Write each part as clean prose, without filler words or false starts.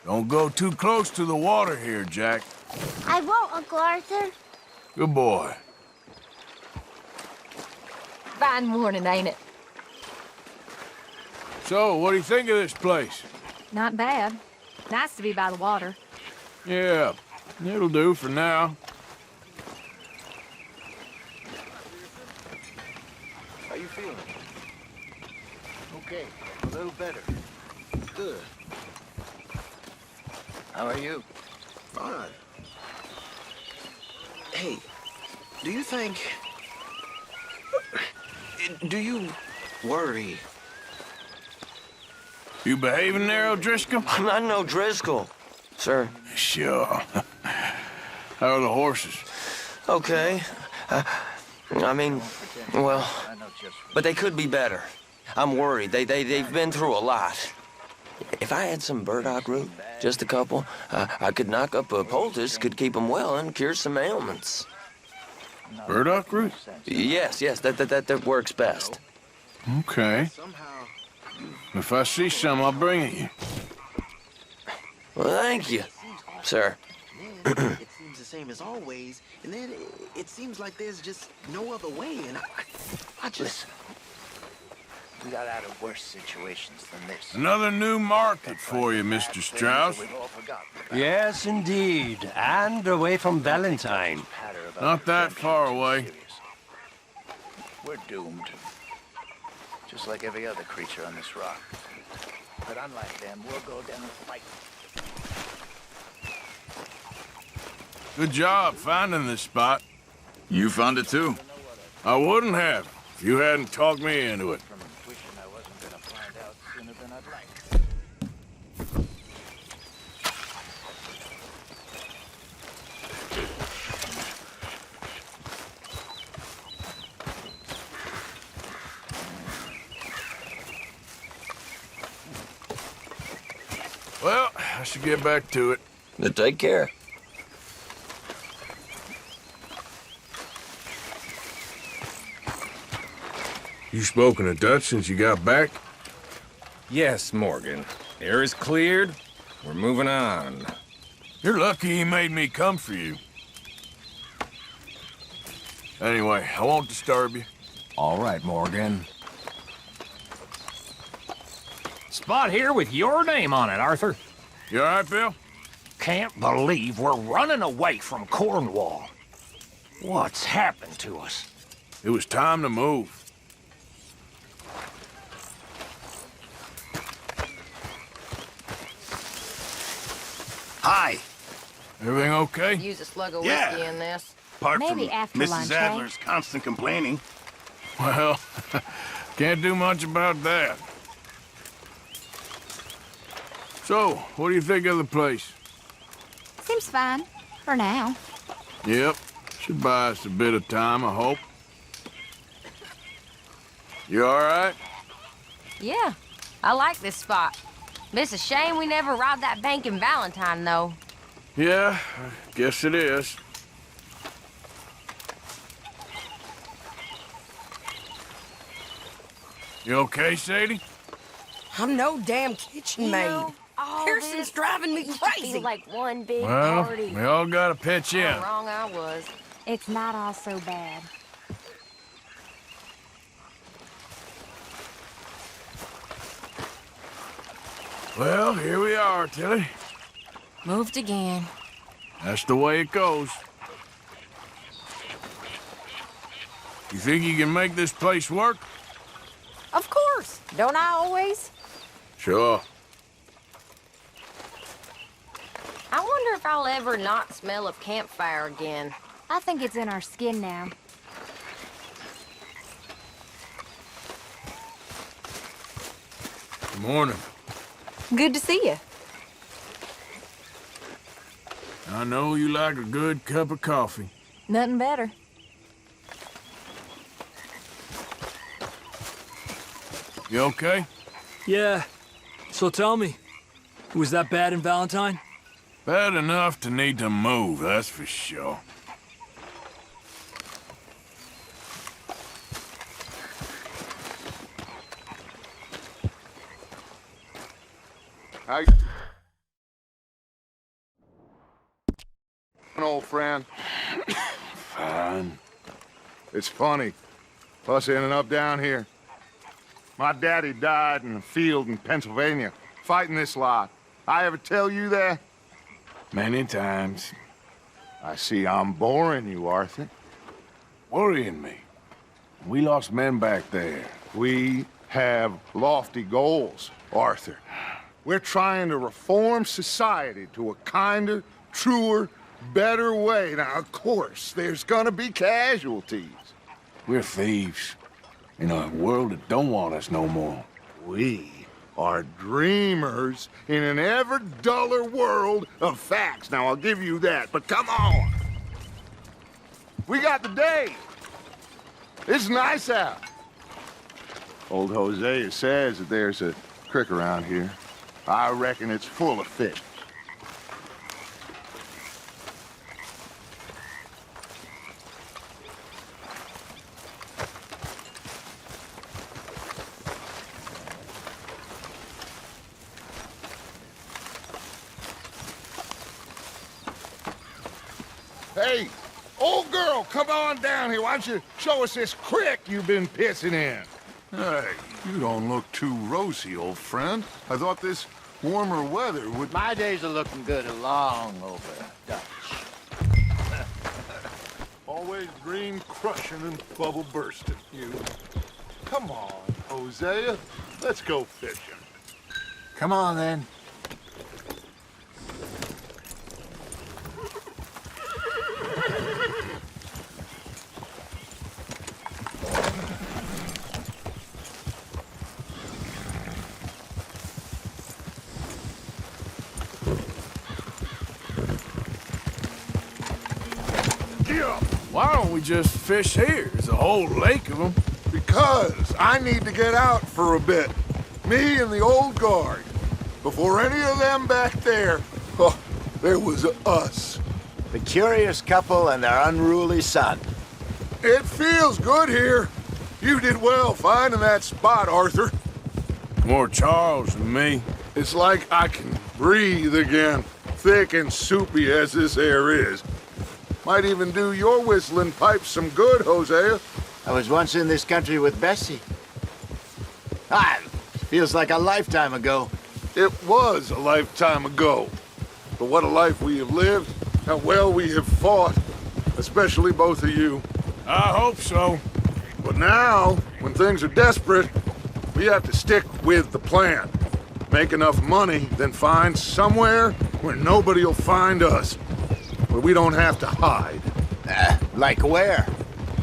Don't go too close to the water here, Jack. I won't, Uncle Arthur. Good boy. Fine morning, ain't it? So, what do you think of this place? Not bad. Nice to be by the water. Yeah, it'll do for now. How you feeling? Okay, a little better. Good. How are you? Fine. Hey, do you think... Do you worry? You behaving there, O'Driscoll? I'm not no Driscoll, sir. Sure. How are the horses? Okay. I mean, well, but they could be better. I'm worried. They've been through a lot. If I had some burdock root, just a couple, I could knock up a poultice, could keep them well and cure some ailments. Burdock root? Yes, that works best. Okay. If I see some, I'll bring it you. Well, thank you, sir. It seems the same as always, and then it seems like there's just no other way, and I just... We got out of worse situations than this. Another new market for you, Mr. Strauss. We've all forgotten about. Yes, indeed. And away from Valentine. Patter about Not that far away. serious. We're doomed. Just like every other creature on this rock. But unlike them, we'll go down and fight. Good job finding this spot. You found it too? I wouldn't have if you hadn't talked me into it. From wishing I wasn't gonna find out sooner than I'd like. Well, I should get back to it. But take care. You spoken a Dutch since you got back? Yes, Morgan. Air is cleared. We're moving on. You're lucky he made me come for you. Anyway, I won't disturb you. All right, Morgan. Spot here with your name on it, Arthur. You all right, Bill? Can't believe we're running away from Cornwall. What's happened to us? It was time to move. Hi. Everything okay? Use a slug of Yeah. whiskey in this. Apart Maybe from after Mrs. lunch, eh? Adler's constant complaining. Well, can't do much about that. So, what do you think of the place? Seems fine. For now. Yep. Should buy us a bit of time, I hope. You all right? Yeah. I like this spot. It's a shame we never robbed that bank in Valentine, though. Yeah, I guess it is. You okay, Sadie? I'm no damn kitchen maid. Pearson's driving me crazy. Like one big Well, party. we all gotta pitch in. How wrong I was. It's not all so bad. Well, here we are, Tilly. Moved again. That's the way it goes. You think you can make this place work? Of course. Don't I always? Sure. I wonder if I'll ever not smell of campfire again. I think it's in our skin now. Morning. Good to see you. I know you like a good cup of coffee. Nothing better. You okay? Yeah. So tell me, was that bad in Valentine? Bad enough to need to move, that's for sure. How you old friend? Fine. It's funny, us ending up down here. My daddy died in a field in Pennsylvania, fighting this lot. I ever tell you that? Many times. I see I'm boring you, Arthur. Worrying me. We lost men back there. We have lofty goals, Arthur. We're trying to reform society to a kinder, truer, better way. Now, of course, there's gonna be casualties. We're thieves. In a world that don't want us no more. We are dreamers in an ever duller world of facts. Now, I'll give you that, but come on. We got the day. It's nice out. Old Hosea says that there's a creek around here. I reckon it's full of fish. Hey, old girl, come on down here. Why don't you show us this creek you've been pissing in? Hey, you don't look too rosy, old friend. I thought this warmer weather would... My days are looking good along over Dutch. Always dream crushing and bubble bursting, you. Come on, Hosea. Let's go fishing. Come on, then. Why don't we just fish here? There's a whole lake of them. Because I need to get out for a bit. Me and the old guard. Before any of them back there, oh, there was us. The curious couple and their unruly son. It feels good here. You did well finding that spot, Arthur. More Charles than me. It's like I can breathe again, thick and soupy as this air is. Might even do your whistling pipes some good, Hosea. I was once in this country with Bessie. Feels like a lifetime ago. It was a lifetime ago. But what a life we have lived. How well we have fought. Especially both of you. I hope so. But now, when things are desperate, we have to stick with the plan. Make enough money, then find somewhere where nobody will find us. Where we don't have to hide. Like where?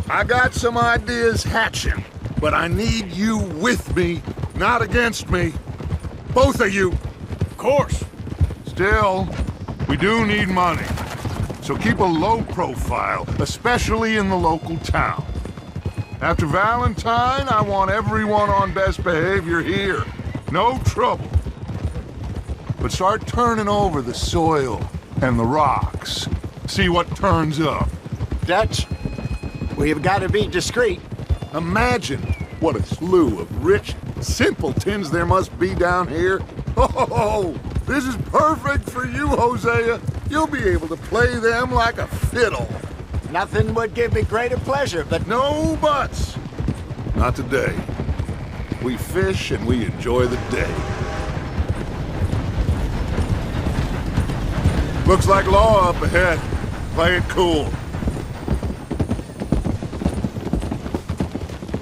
I got some ideas hatching, but I need you with me, not against me. Both of you. Of course. Still, we do need money. So keep a low profile, especially in the local town. After Valentine, I want everyone on best behavior here. No trouble. But start turning over the soil and the rocks. See what turns up. Dutch, we've got to be discreet. Imagine what a slew of rich simpletons there must be down here. Oh, this is perfect for you, Hosea. You'll be able to play them like a fiddle. Nothing would give me greater pleasure, but... No buts. Not today. We fish and we enjoy the day. Looks like law up ahead. Play it cool.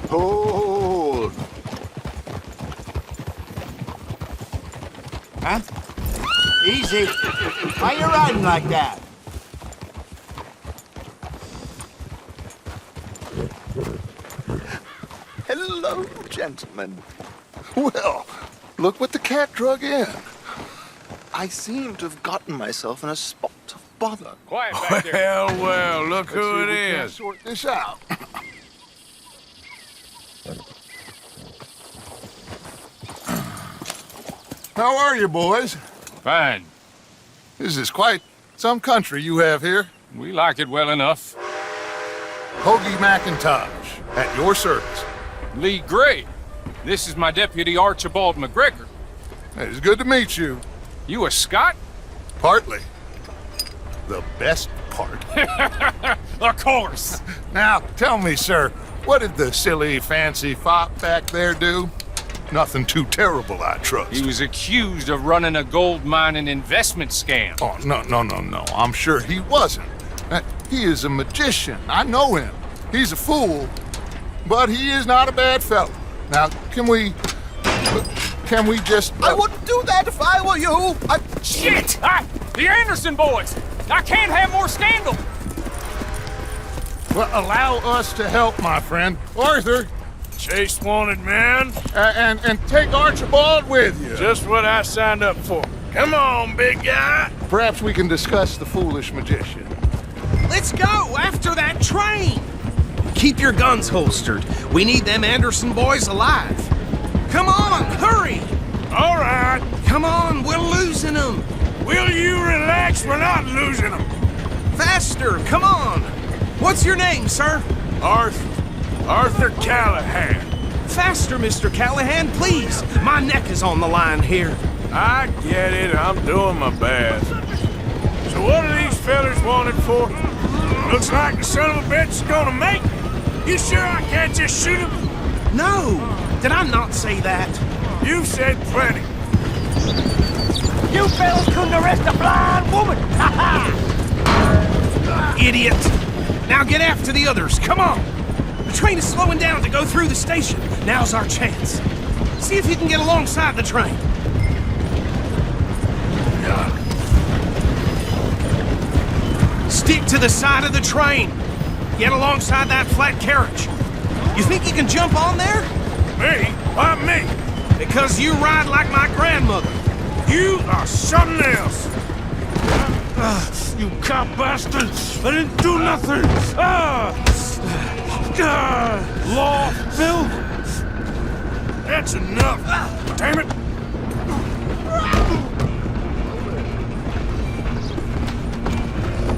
Hold. Huh? Easy. Why you riding like that? Hello, gentlemen. Well, Look what the cat drug in. I seem to have gotten myself in a spot of bother. Quiet back there. Well, look who it We can't is. sort this out. How are you, boys? Fine. This is quite some country you have here. We like it well enough. Hoagie McIntosh, at your service. Lee Gray. This is my deputy Archibald McGregor. It's good to meet you. You a Scot? Partly. The best part. Of course. Now, tell me, sir, what did the silly, fancy fop back there do? Nothing too terrible, I trust. He was accused of running a gold mining investment scam. Oh, no. I'm sure he wasn't. He is a magician. I know him. He's a fool, but he is not a bad fellow. Now, can we just... I wouldn't do that if I were you. Shit! The Anderson boys! I can't have more scandal! Well, allow us to help, my friend. Arthur, Chase wanted man. and take Archibald with you. Just what I signed up for. Come on, big guy. Perhaps we can discuss the foolish magician. Let's go after that train! Keep your guns holstered. We need them Anderson boys alive. Come on, hurry! All right. Come on, we're losing them. Will you relax? We're not losing them. Faster, come on. What's your name, sir? Arthur Callahan. Faster, Mr. Callahan, please. My neck is on the line here. I get it. I'm doing my best. So what are these fellas wanted for? Looks like the son of a bitch is gonna make it. You sure I can't just shoot him? No. Did I not say that? You've said plenty. You fellas couldn't arrest a blind woman! Ha ha! Idiot! Now get after the others, come on! The train is slowing down to go through the station. Now's our chance. See if you can get alongside the train. Stick to the side of the train. Get alongside that flat carriage. You think you can jump on there? Me? Why me? Because you ride like my grandmother. You are something else. You cop bastard! I didn't do nothing! Law, Phil? That's enough! Damn it!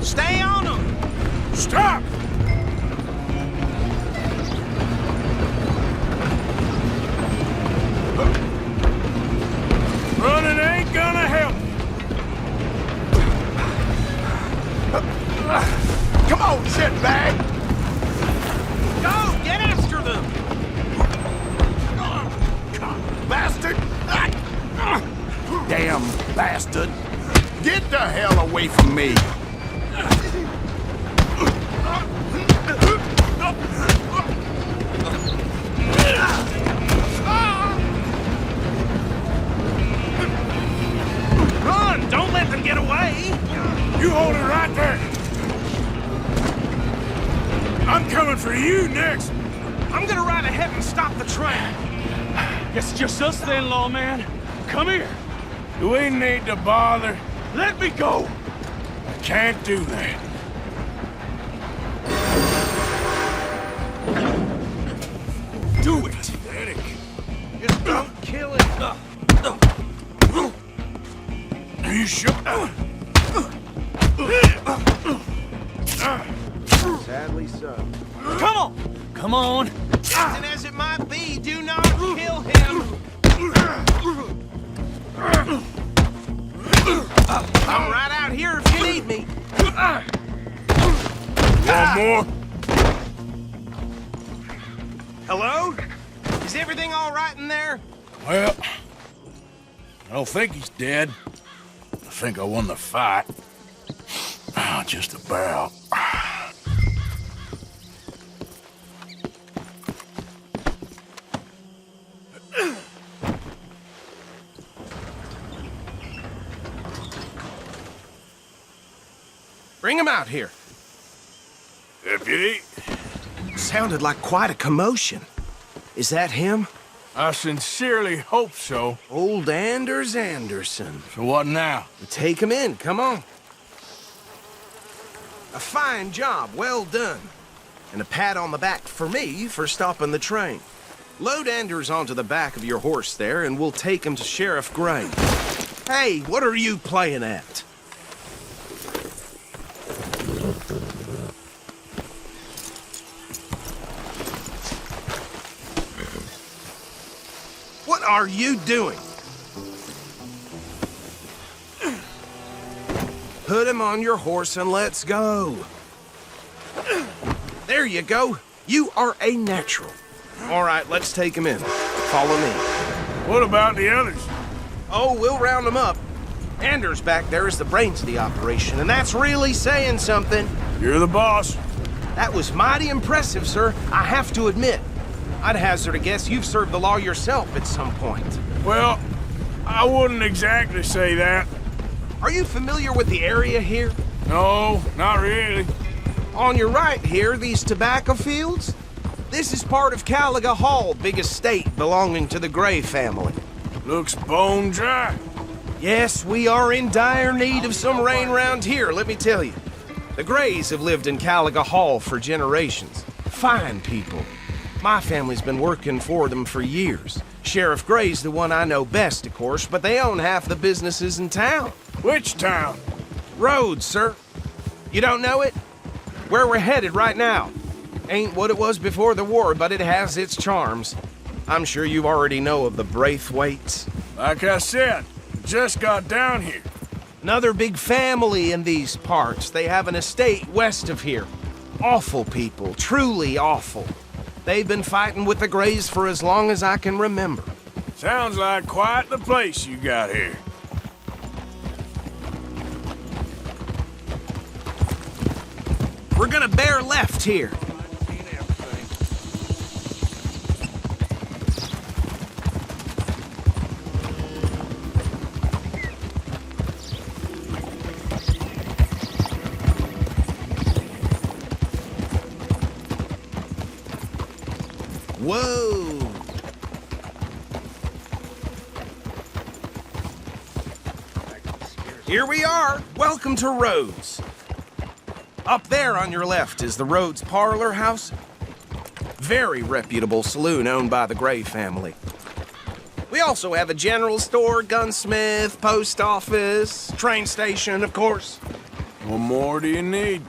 Stay on them! Stop! Running ain't gonna help. Come on, shitbag! Go! Get after them! Bastard! Damn bastard! Get the hell away from me! Run! Don't let them get away! You hold it right there. I'm coming for you next. I'm gonna ride ahead and stop the train. Guess it's just us then, lawman. Come here. Do we need to bother? Let me go. I can't do that. Do it! Eric. Just don't kill it. Are you sure? Sadly so. Come on. Come on. And as it might be, do not kill him. I'm right out here if you need me. One more? Hello? Is everything all right in there? Well, I don't think he's dead. I think I won the fight. Just about. Bring him out here. Deputy? Sounded like quite a commotion. Is that him? I sincerely hope so. Old Anders Anderson. So what now? Take him in, come on. A fine job, well done. And a pat on the back for me for stopping the train. Load Anders onto the back of your horse there, and we'll take him to Sheriff Gray. Hey, what are you playing at? What are you doing? Put him on your horse and let's go. There you go. You are a natural. All right, let's take him in. Follow me. What about the others? Oh, we'll round them up. Anders back there is the brains of the operation, and that's really saying something. You're the boss. That was mighty impressive, sir. I have to admit. I'd hazard a guess you've served the law yourself at some point. Well, I wouldn't exactly say that. Are you familiar with the area here? No, not really. On your right here, these tobacco fields? This is part of Caliga Hall, big estate belonging to the Gray family. Looks bone dry. Yes, we are in dire need of some rain round here, let me tell you. The Grays have lived in Caliga Hall for generations. Fine people. My family's been working for them for years. Sheriff Gray's the one I know best, of course, but they own half the businesses in town. Which town? Rhodes, sir. You don't know it? Where we're headed right now. Ain't what it was before the war, but it has its charms. I'm sure you already know of the Braithwaites. Like I said, just got down here. Another big family in these parts. They have an estate west of here. Awful people, truly awful. They've been fighting with the Grays for as long as I can remember. Sounds like quite the place you got here. We're gonna bear left here. Whoa! Here we are. Welcome to Rhodes. Up there on your left is the Rhodes Parlor House. Very reputable saloon owned by the Gray family. We also have a general store, gunsmith, post office, train station, of course. What more do you need?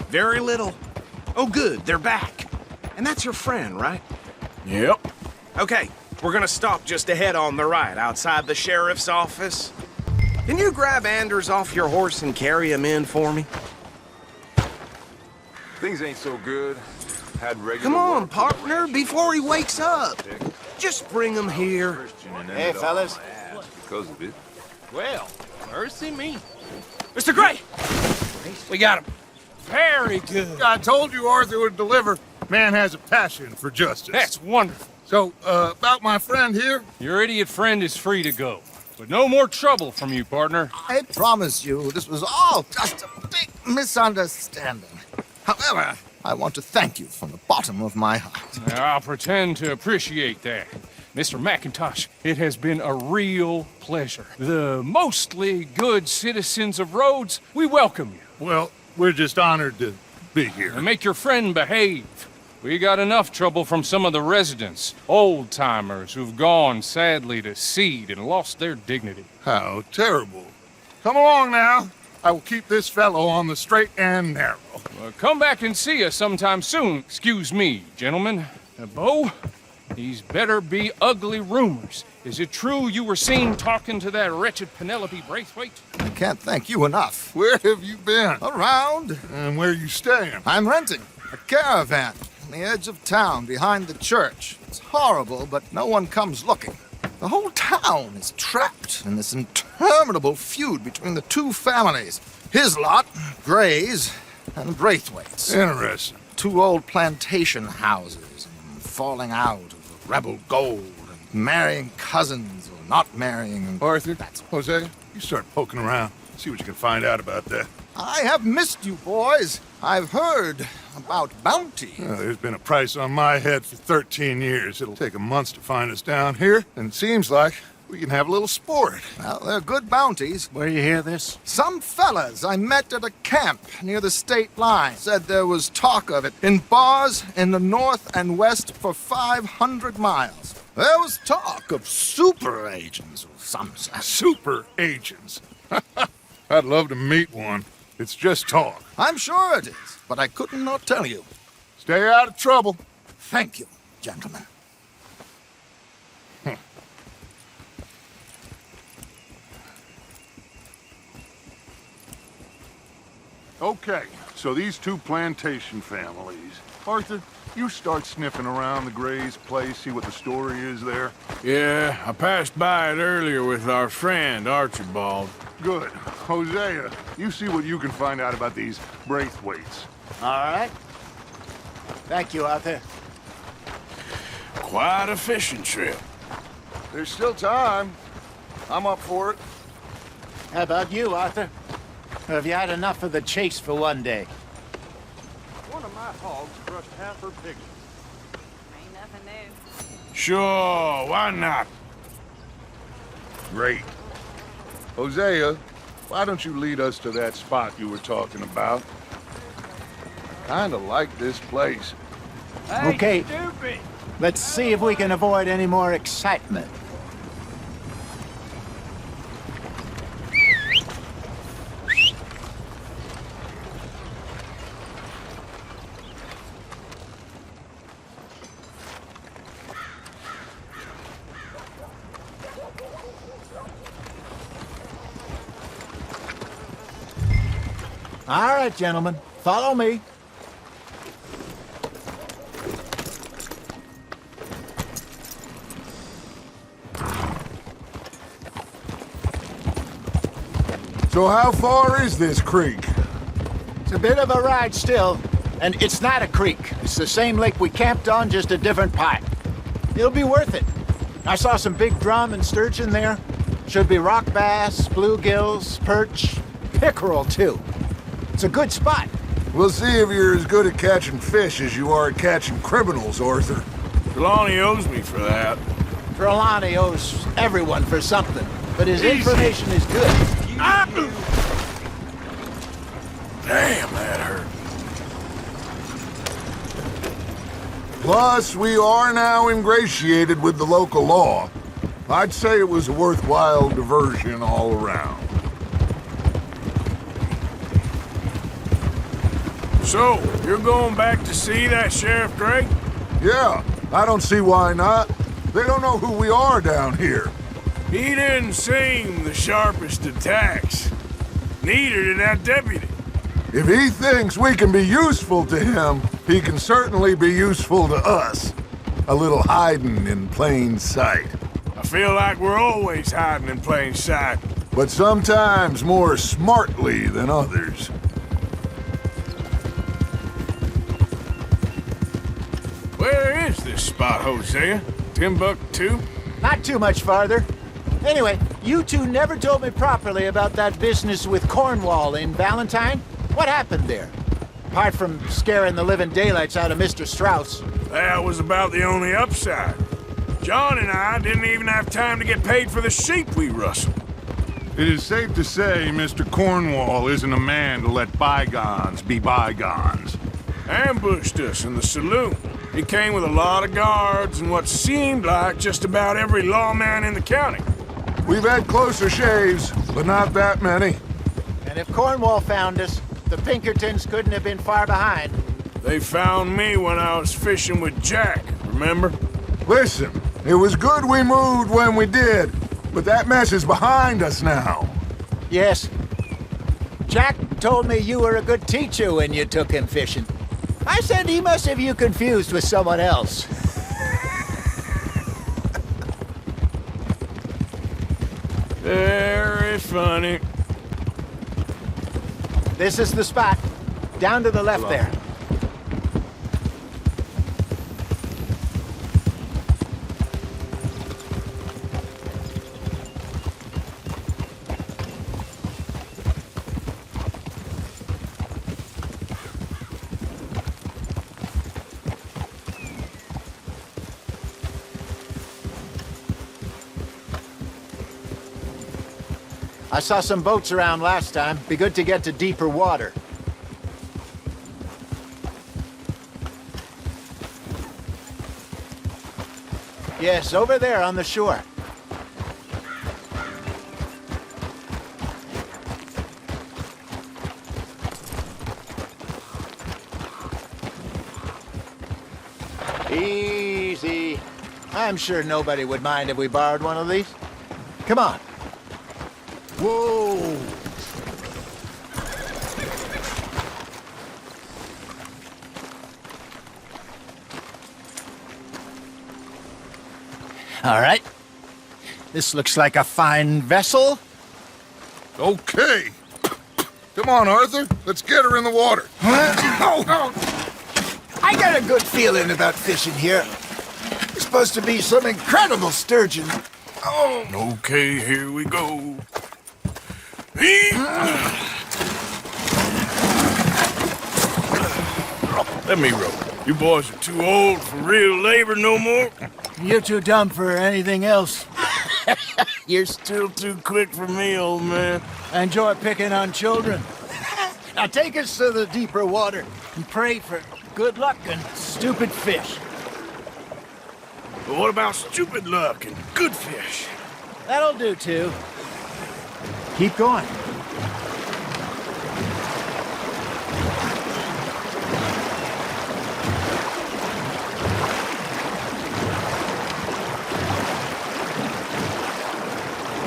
Very little. Oh, good, they're back. And that's your friend, right? Yep. Okay, we're gonna stop just ahead on the right, outside the sheriff's office. Can you grab Anders off your horse and carry him in for me? Things ain't so good. Had regular Come on, work. partner, before he wakes up. Just bring him here. Hey, fellas. Because of it. Well, mercy me. Mr. Gray! We got him. Very good. I told you Arthur would deliver. Man has a passion for justice. That's wonderful. So, about my friend here? Your idiot friend is free to go. But no more trouble from you, partner. I promise you, this was all just a big misunderstanding. However, I want to thank you from the bottom of my heart. I'll pretend to appreciate that. Mr. McIntosh, it has been a real pleasure. The mostly good citizens of Rhodes, we welcome you. Well, we're just honored to be here. And make your friend behave. We got enough trouble from some of the residents, old-timers who've gone, sadly, to seed and lost their dignity. How terrible. Come along now. I will keep this fellow on the straight and narrow. Well, come back and see us sometime soon. Excuse me, gentlemen. Bo, these better be ugly rumors. Is it true you were seen talking to that wretched Penelope Braithwaite? I can't thank you enough. Where have you been? Around. And where are you staying? I'm renting a caravan on the edge of town behind the church. It's horrible, but no one comes looking. The whole town is trapped in this interminable feud between the two families. His lot, Gray's, and Braithwaite's. Interesting. Two old plantation houses, and falling out of the rebel gold, and marrying cousins or not marrying. And Arthur, Jose, you start poking around. See what you can find out about that. I have missed you, boys. I've heard about bounty. There's been a price on my head for 13 years. It'll take 'em months to find us down here, and it seems like we can have a little sport. Well, they're good bounties. Where you hear this? Some fellas I met at a camp near the state line said there was talk of it in bars in the north and west for 500 miles. There was talk of super agents of some sort. Super agents. I'd love to meet one. It's just talk. I'm sure it is, but I couldn't not tell you. Stay out of trouble. Thank you, gentlemen. Okay, so these two plantation families. Arthur, you start sniffing around the Gray's place, see what the story is there. Yeah, I passed by it earlier with our friend, Archibald. Good. Hosea, you see what you can find out about these Braithwaites. All right. Thank you, Arthur. Quite a fishing trip. There's still time. I'm up for it. How about you, Arthur? Or have you had enough of the chase for one day? One of my hogs crushed half her pigeons. Ain't nothing new. Sure, why not? Great. Hosea, why don't you lead us to that spot you were talking about? Kinda like this place. Okay. Let's see if we can avoid any more excitement. All right, gentlemen, follow me. So how far is this creek? It's a bit of a ride still, and it's not a creek. It's the same lake we camped on, just a different pipe. It'll be worth it. I saw some big drum and sturgeon there. Should be rock bass, bluegills, perch, pickerel too. It's a good spot. We'll see if you're as good at catching fish as you are at catching criminals, Arthur. Trelawney owes me for that. Trelawney owes everyone for something, but his information is good. Damn, that hurt. Plus, we are now ingratiated with the local law. I'd say it was a worthwhile diversion all around. So, you're going back to see that Sheriff Gray? Yeah, I don't see why not. They don't know who we are down here. He didn't seem the sharpest attacks. Neither did that deputy. If he thinks we can be useful to him, he can certainly be useful to us. A little hiding in plain sight. I feel like we're always hiding in plain sight. But sometimes more smartly than others. Where is this spot, Hosea? Timbuktu? Not too much farther. Anyway, you two never told me properly about that business with Cornwall in Valentine. What happened there? Apart from scaring the living daylights out of Mr. Strauss. That was about the only upside. John and I didn't even have time to get paid for the sheep we rustled. It is safe to say Mr. Cornwall isn't a man to let bygones be bygones. Ambushed us in the saloon. He came with a lot of guards and what seemed like just about every lawman in the county. We've had closer shaves, but not that many. And if Cornwall found us, the Pinkertons couldn't have been far behind. They found me when I was fishing with Jack, remember? Listen, it was good we moved when we did, but that mess is behind us now. Yes. Jack told me you were a good teacher when you took him fishing. I said he must have you confused with someone else. Very funny. This is the spot. Down to the left there. I saw some boats around last time. Be good to get to deeper water. Yes, over there on the shore. Easy. I'm sure nobody would mind if we borrowed one of these. Come on. Whoa! All right. This looks like a fine vessel. Okay. Come on, Arthur. Let's get her in the water. I got a good feeling about fishing here. It's supposed to be some incredible sturgeon. Okay, here we go. Let me row. You boys are too old for real labor no more. You're too dumb for anything else. You're still too quick for me, old man. I enjoy picking on children. Now take us to the deeper water and pray for good luck and stupid fish. But what about stupid luck and good fish? That'll do too. Keep going.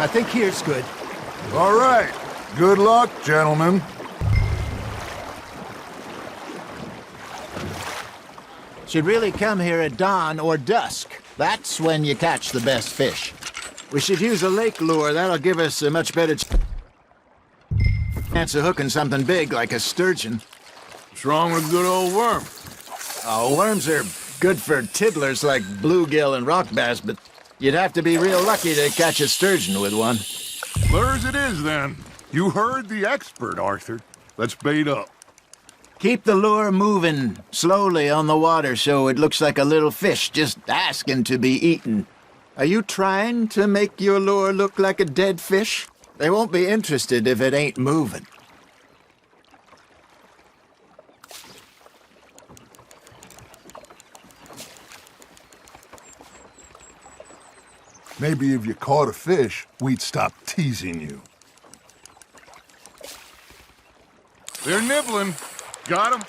I think here's good. All right. Good luck, gentlemen. Should really come here at dawn or dusk. That's when you catch the best fish. We should use a lake lure. That'll give us a much better chance of hooking something big like a sturgeon. What's wrong with a good old worm? Oh, worms are good for tiddlers like bluegill and rock bass, but you'd have to be real lucky to catch a sturgeon with one. Lures it is, then. You heard the expert, Arthur. Let's bait up. Keep the lure moving slowly on the water so it looks like a little fish just asking to be eaten. Are you trying to make your lure look like a dead fish? They won't be interested if it ain't moving. Maybe if you caught a fish, we'd stop teasing you. They're nibbling. Got him?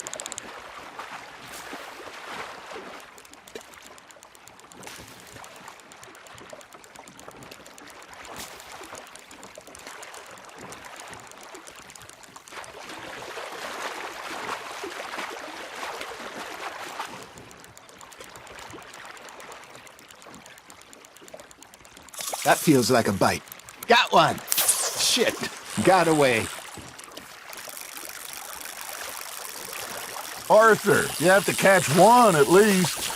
That feels like a bite. Got one! Shit, got away. Arthur, you have to catch one at least.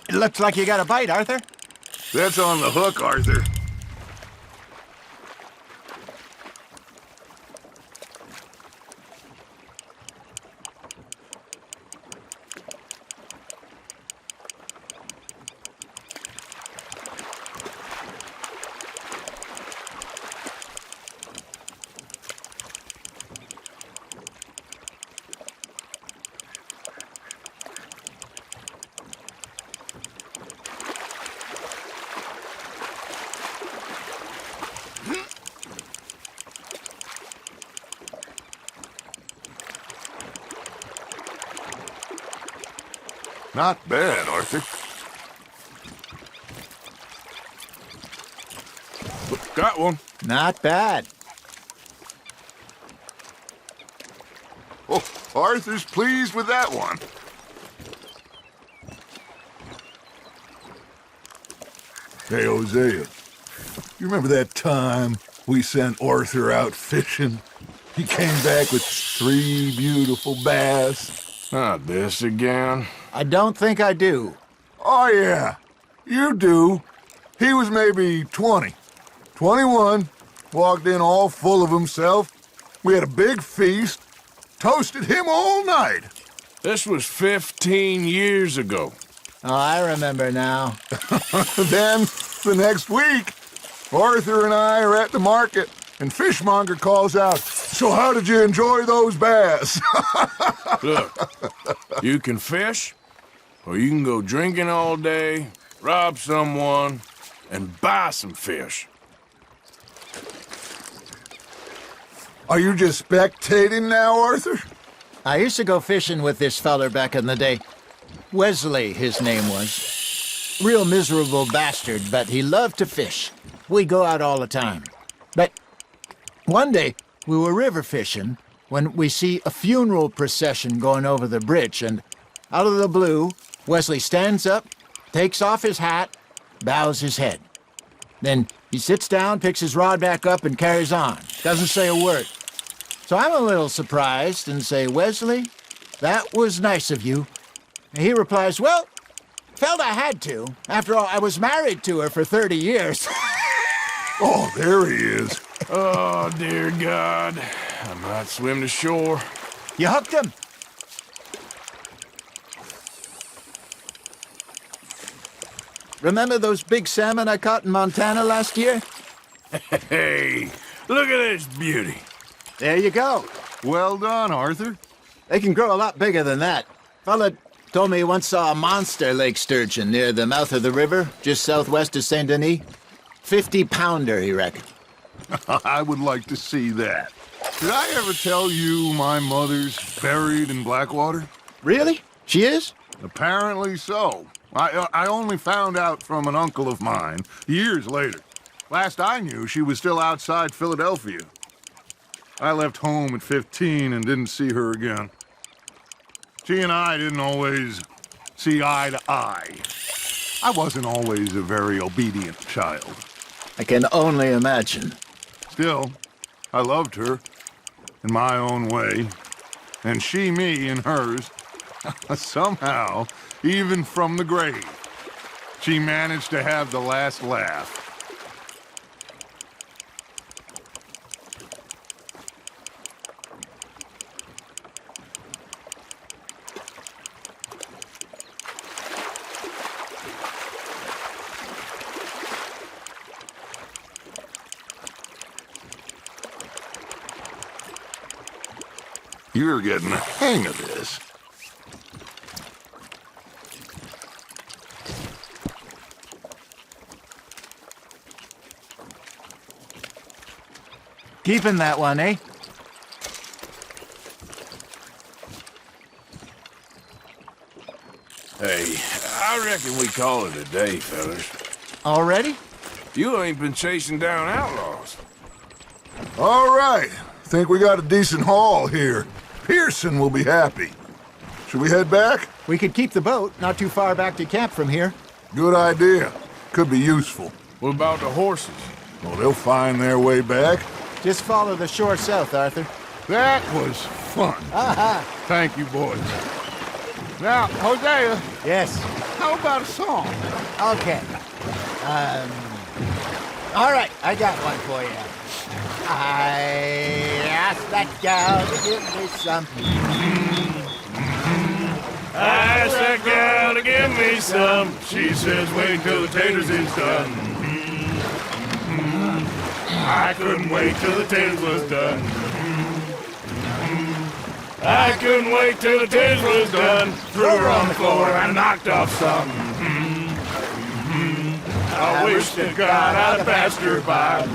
It looks like you got a bite, Arthur. That's on the hook, Arthur. Not bad, Arthur. Got one. Not bad. Oh, Arthur's pleased with that one. Hey, Hosea, you remember that time we sent Arthur out fishing? He came back with 3 beautiful bass. Not this again. I don't think I do. Oh, yeah, you do. He was maybe 20, 21, walked in all full of himself. We had a big feast, toasted him all night. This was 15 years ago. Oh, I remember now. Then, the next week, Arthur and I are at the market, and Fishmonger calls out, "So how did you enjoy those bass?" Look, you can fish, or you can go drinking all day, rob someone, and buy some fish. Are you just spectating now, Arthur? I used to go fishing with this feller back in the day. Wesley, his name was. Real miserable bastard, but he loved to fish. We go out all the time. But one day, we were river fishing when we see a funeral procession going over the bridge, and out of the blue, Wesley stands up, takes off his hat, bows his head. Then he sits down, picks his rod back up, and carries on. Doesn't say a word. So I'm a little surprised and say, "Wesley, that was nice of you." And he replies, "Well, felt I had to. After all, I was married to her for 30 years. Oh, there he is. Oh, dear God. I might swim to shore. You hooked him? Remember those big salmon I caught in Montana last year? Hey, look at this beauty. There you go. Well done, Arthur. They can grow a lot bigger than that. Fella told me he once saw a monster lake sturgeon near the mouth of the river, just southwest of Saint Denis. 50-pounder, he reckoned. I would like to see that. Did I ever tell you my mother's buried in Blackwater? Really? She is? Apparently so. I only found out from an uncle of mine years later. Last I knew, she was still outside Philadelphia. I left home at 15 and didn't see her again. She and I didn't always see eye to eye. I wasn't always a very obedient child. I can only imagine. Still, I loved her in my own way, and she me in hers. Somehow, even from the grave, she managed to have the last laugh. You're getting the hang of this. Keeping that one, eh? Hey, I reckon we call it a day, fellas. Already? You ain't been chasing down outlaws. All right. Think we got a decent haul here. Pearson will be happy. Should we head back? We could keep the boat, not too far back to camp from here. Good idea. Could be useful. What about the horses? Well, they'll find their way back. Just follow the shore south, Arthur. That was fun. Aha! Thank you, boys. Now, Hosea. Yes? How about a song? Okay. All right, I got one for you. I asked that gal to give me some. I asked that gal to give me some. She says, wait till the taters is done. I couldn't wait till the taters was done. I couldn't wait till the taters was done. Threw her on the floor and knocked off some. I wish to God I'd passed her by.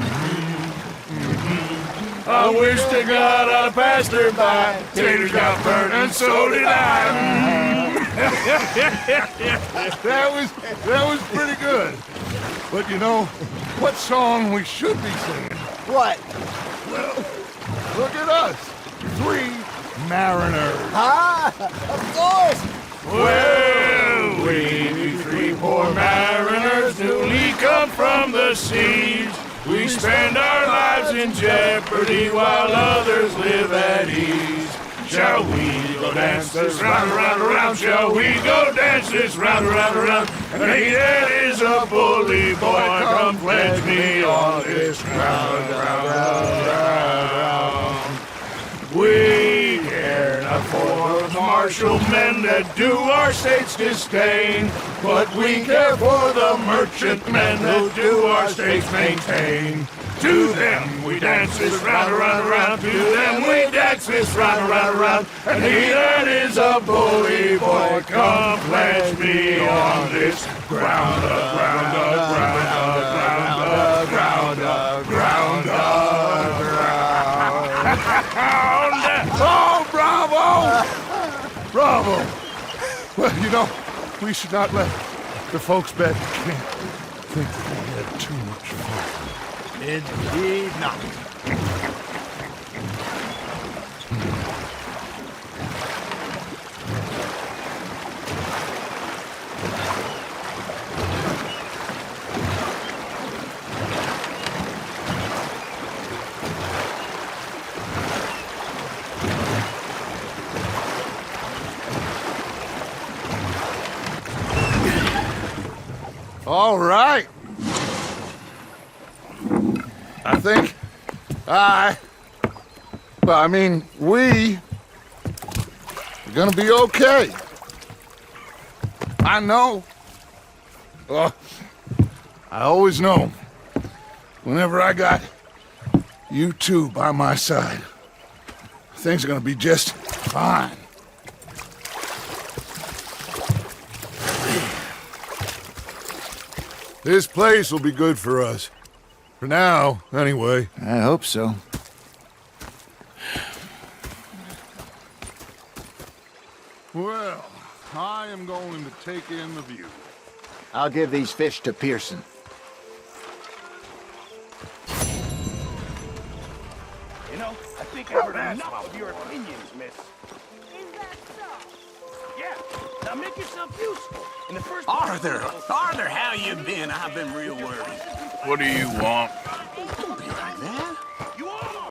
I wish to God I'd passed her by. Taters got burned and so did I. That was pretty good. But you know, what song we should be singing? What? Well, look at us. 3 mariners. Ah, of course. Well, we be 3 poor mariners newly come from the seas. We spend our lives in jeopardy while others live at ease. Shall we go dance this round, around, around? Shall we go dance this round, around, around? And he that is a bully boy, come pledge me on this ground, round, round, round. We care not for the martial men that do our states disdain, but we care for the merchant men who do our states maintain. To them we dance this round, around, around. To them we dance this round, around, around. And he that is a bully boy, come pledge me on this ground, ground, ground, ground, ground, ground, ground. Oh, bravo! Bravo! Well, you know, we should not let the folks back at camp think that we had too much fun. Indeed not. All right. I think we are gonna be okay. I know. I always know. Whenever I got you two by my side, things are gonna be just fine. This place will be good for us. For now, anyway. I hope so. Well, I am going to take in the view. I'll give these fish to Pearson. You know, I think I've heard enough of your opinions, miss. Is that so? Yeah, now make yourself useful. In the first Arthur, how you been? I've been real worried. What do you want?